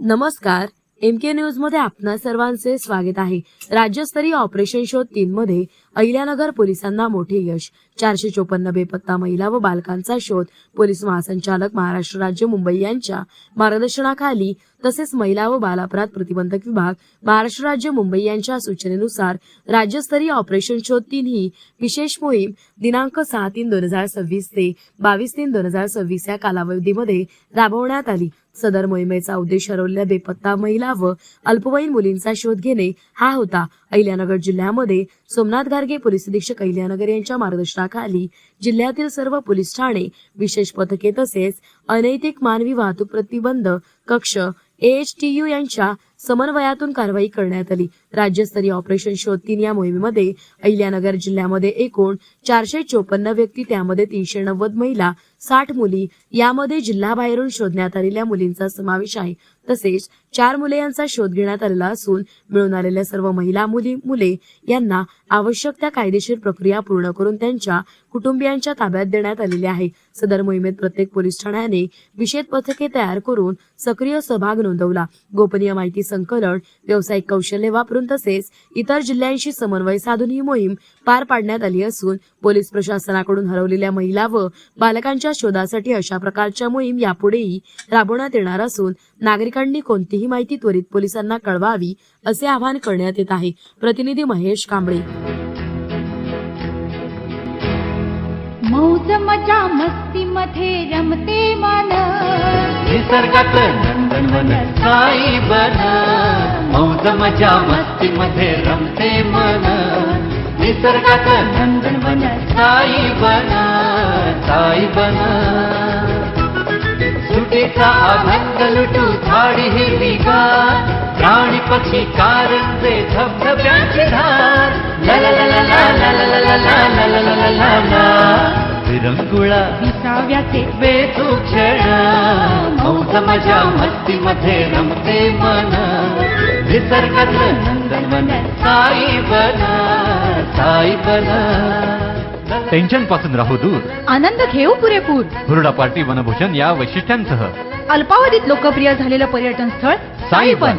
नमस्कार, MK news मध्ये आपणा सर्वांचे स्वागत आहे। राज्यस्तरीय ऑपरेशन शोध 3 मध्ये अहिल्यानगर पोलिसांना मोठे यश। 454 बेपत्ता महिला व बालकांचा शोध। पोलीस महासंचालक महाराष्ट्र राज्य मुंबई यांच्या मार्गदर्शनाखाली तसेच महिला व बाल अपराध प्रतिबंधक विभाग महाराष्ट्र राज्य मुंबई यांच्या सूचनेनुसार राज्यस्तरीय ऑपरेशन शोध 3 ही विशेष मोहीम दिनांक 6/3/2026 ते 22/3/2026 या कालावधीमध्ये राबवण्यात आली। सदर मोहिमेचा उद्देश हरवलेल्या बेपत्ता महिला व अल्पवयीन मुलींचा शोध घेणे हा होता। अहिल्यानगर जिल्ह्यामध्ये सोमनाथ गारगे पोलीस अधीक्षक अहिल्यानगर यांच्या मार्गदर्शनाखाली जिल्ह्यातील सर्व पोलीस ठाणे, विशेष पथके तसेच अनैतिक मानवी वाहतूक प्रतिबंध कक्ष AHTU यांच्या समन्वयातून कारवाई करण्यात आली। राज्यस्तरीय ऑपरेशन शोध 3 या मोहिमेमध्ये अहिल्यानगर जिल्ह्यामध्ये एकूण 454 व्यक्ती, त्यामध्ये 390 महिला, 60 मुली, यामध्ये जिल्ह्याबाहेरून शोधण्यात आलेल्या मुलींचा समावेश आहे। तसेच 4 मुले यांचा शोध घेण्यात आलेला असून मिळून आलेल्या सर्व महिला मुले यांना आवश्यक त्या कायदेशीर प्रक्रिया पूर्ण करून त्यांच्या कुटुंबियांच्या ताब्यात देण्यात आलेले आहे। सदर मोहिमेत प्रत्येक पोलीस ठाण्याने विशेष पथके तयार करून सक्रिय सहभाग नोंदवला। गोपनीय माहिती संकलन, व्यावसायिक कौशल्य वापरून तसेच इतर जिल्ह्यांशी समन्वय साधून ही मोहीम पार पाडण्यात आली असून पोलीस प्रशासनाकडून हरवलेल्या महिला व बालकांच्या शोधासाठी अशा प्रकारच्या मोहीम यापुढेही राबवण्यात येणार असून नागरिकांनी कोणतीही माहिती त्वरित पोलिसांना कळवावी असे आवाहन करण्यात येत आहे। प्रतिनिधी महेश कांबळे। मौज मजा मस्ती मध्ये रमते मन, निसर्गात नंदनवन साई बन। मौज मजा मस्ती मध्ये रमते मन, निसर्गात नंदनवन साई बन, साई बन। सुटीचा अभंग लुटू झाडी हिरवीगार, प्राणी पक्षी कारंजे धबधब्याची धार। ला ला ला ला ला ला ला ला ला ला ला ला ला। विरंगुळा विसाव्याचे बेतू क्षण, मौज मजा मस्ती मध्ये रमते मन, निसर्गात नंदनवन साई बन, साई बन। टेन्शन पासून राहू दूर, आनंद घेऊ पुरेपूर। हुरडा पार्टी वनभोजन या वैशिष्ट्यांसह अल्पावधीत लोकप्रिय झालेलं पर्यटन स्थळ साईबन।